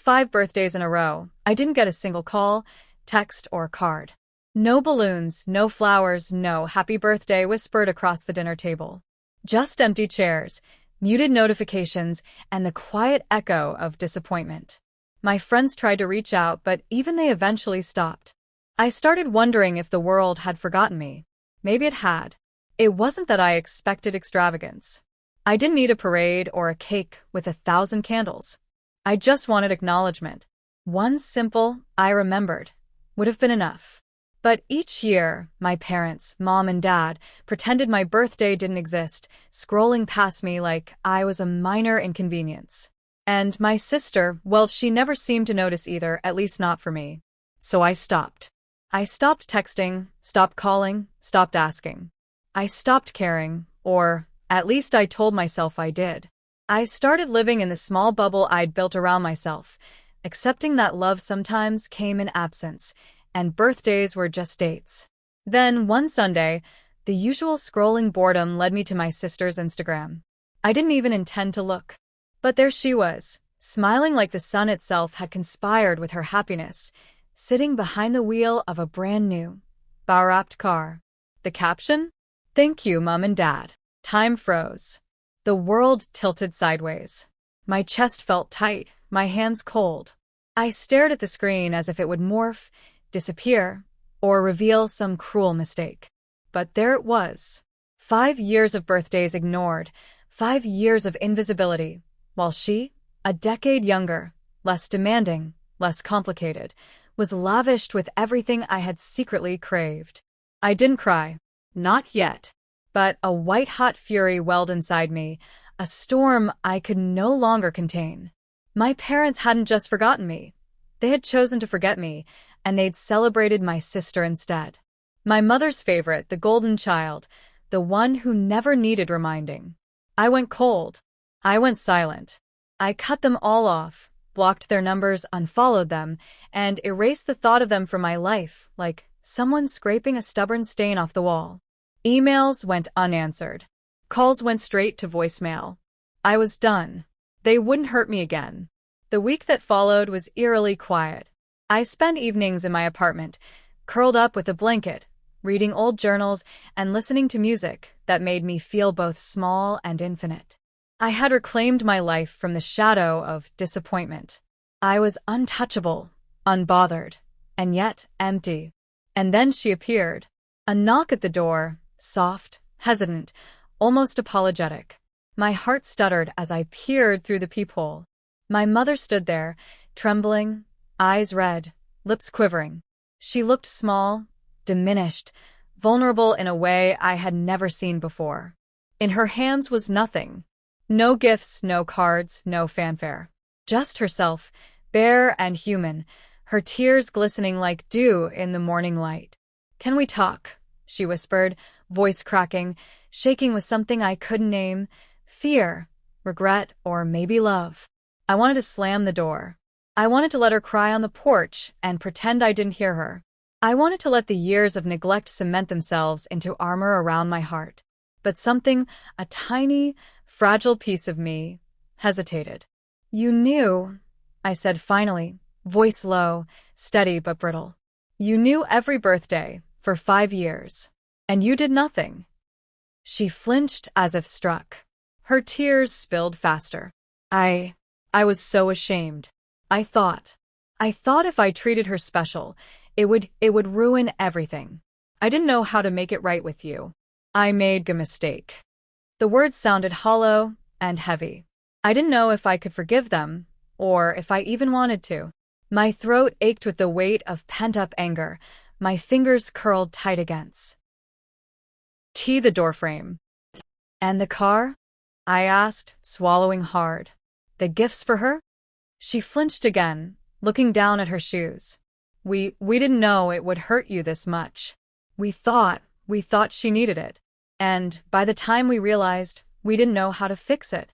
5 birthdays in a row, I didn't get a single call, text, or card. No balloons, no flowers, no happy birthday whispered across the dinner table. Just empty chairs, muted notifications, and the quiet echo of disappointment. My friends tried to reach out, but even they eventually stopped. I started wondering if the world had forgotten me. Maybe it had. It wasn't that I expected extravagance. I didn't need a parade or a cake with 1,000 candles. I just wanted acknowledgement. One simple, "I remembered," would have been enough. But each year, my parents, mom and dad, pretended my birthday didn't exist, scrolling past me like I was a minor inconvenience. And my sister, well, she never seemed to notice either, at least not for me. So I stopped. I stopped texting, stopped calling, stopped asking. I stopped caring, or at least I told myself I did. I started living in the small bubble I'd built around myself, accepting that love sometimes came in absence, and birthdays were just dates. Then, one Sunday, the usual scrolling boredom led me to my sister's Instagram. I didn't even intend to look. But there she was, smiling like the sun itself had conspired with her happiness, sitting behind the wheel of a brand new, bar-wrapped car. The caption? "Thank you, Mom and Dad." Time froze. The world tilted sideways. My chest felt tight, my hands cold. I stared at the screen as if it would morph, disappear, or reveal some cruel mistake. But there it was. 5 years of birthdays ignored, 5 years of invisibility, while she, a decade younger, less demanding, less complicated, was lavished with everything I had secretly craved. I didn't cry. Not yet. But a white-hot fury welled inside me, a storm I could no longer contain. My parents hadn't just forgotten me. They had chosen to forget me, and they'd celebrated my sister instead. My mother's favorite, the golden child, the one who never needed reminding. I went cold. I went silent. I cut them all off, blocked their numbers, unfollowed them, and erased the thought of them from my life, like someone scraping a stubborn stain off the wall. Emails went unanswered. Calls went straight to voicemail. I was done. They wouldn't hurt me again. The week that followed was eerily quiet. I spent evenings in my apartment, curled up with a blanket, reading old journals and listening to music that made me feel both small and infinite. I had reclaimed my life from the shadow of disappointment. I was untouchable, unbothered, and yet empty. And then she appeared. A knock at the door, soft, hesitant, almost apologetic. My heart stuttered as I peered through the peephole. My mother stood there, trembling, eyes red, lips quivering. She looked small, diminished, vulnerable in a way I had never seen before. In her hands was nothing. No gifts, no cards, no fanfare. Just herself, bare and human, her tears glistening like dew in the morning light. "Can we talk?" she whispered, voice cracking, shaking with something I couldn't name, fear, regret, or maybe love. I wanted to slam the door. I wanted to let her cry on the porch and pretend I didn't hear her. I wanted to let the years of neglect cement themselves into armor around my heart. But something, a tiny, fragile piece of me, hesitated. "You knew," I said finally, voice low, steady but brittle. "You knew every birthday, for 5 years. And you did nothing." She flinched as if struck. Her tears spilled faster. I was so ashamed. I thought if I treated her special, it would ruin everything. I didn't know how to make it right with you. I made a mistake. The words sounded hollow and heavy. I didn't know if I could forgive them, or if I even wanted to. My throat ached with the weight of pent-up anger, my fingers curled tight against the doorframe. "And the car?" I asked, swallowing hard. "The gifts for her?" She flinched again, looking down at her shoes. We didn't know it would hurt you this much. We thought she needed it. And by the time we realized, we didn't know how to fix it."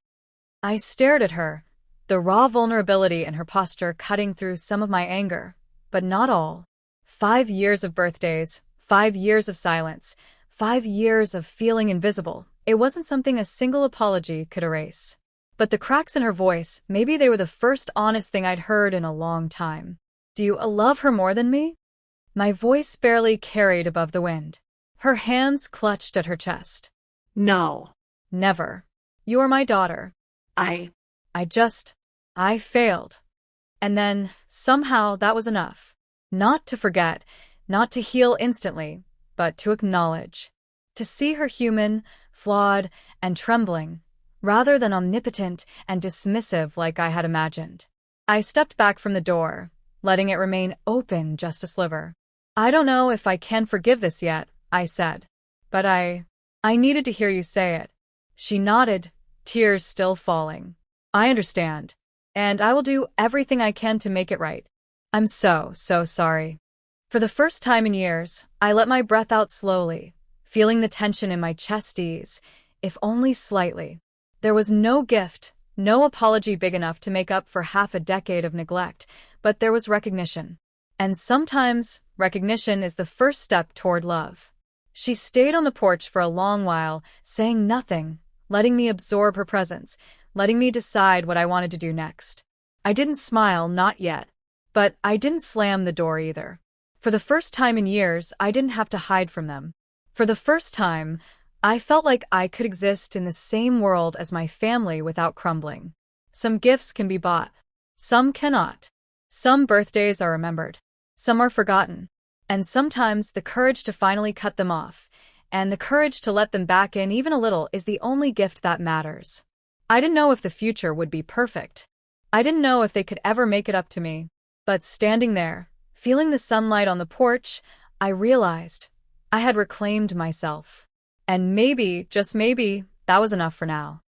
I stared at her, the raw vulnerability in her posture cutting through some of my anger, but not all. 5 years of birthdays, 5 years of silence, 5 years of feeling invisible. It wasn't something a single apology could erase. But the cracks in her voice, maybe they were the first honest thing I'd heard in a long time. Do you love her more than me? My voice barely carried above the wind. Her hands clutched at her chest. No. Never. You are my daughter. I I failed. And then, somehow, that was enough. Not to forget, not to heal instantly, but to acknowledge. To see her human, flawed, and trembling, rather than omnipotent and dismissive like I had imagined. I stepped back from the door, letting it remain open just a sliver. I don't know if I can forgive this yet, I said. But I needed to hear you say it. She nodded, tears still falling. I understand. And I will do everything I can to make it right. I'm so sorry. For the first time in years, I let my breath out slowly, feeling the tension in my chest ease, if only slightly. There was no gift, no apology big enough to make up for half a decade of neglect, but there was recognition. And sometimes, recognition is the first step toward love. She stayed on the porch for a long while, saying nothing, letting me absorb her presence, letting me decide what I wanted to do next. I didn't smile, not yet. But I didn't slam the door either. For the first time in years, I didn't have to hide from them. For the first time, I felt like I could exist in the same world as my family without crumbling. Some gifts can be bought. Some cannot. Some birthdays are remembered. Some are forgotten. And sometimes the courage to finally cut them off, and the courage to let them back in even a little, is the only gift that matters. I didn't know if the future would be perfect. I didn't know if they could ever make it up to me. But standing there, feeling the sunlight on the porch, I realized I had reclaimed myself. And maybe, just maybe, that was enough for now.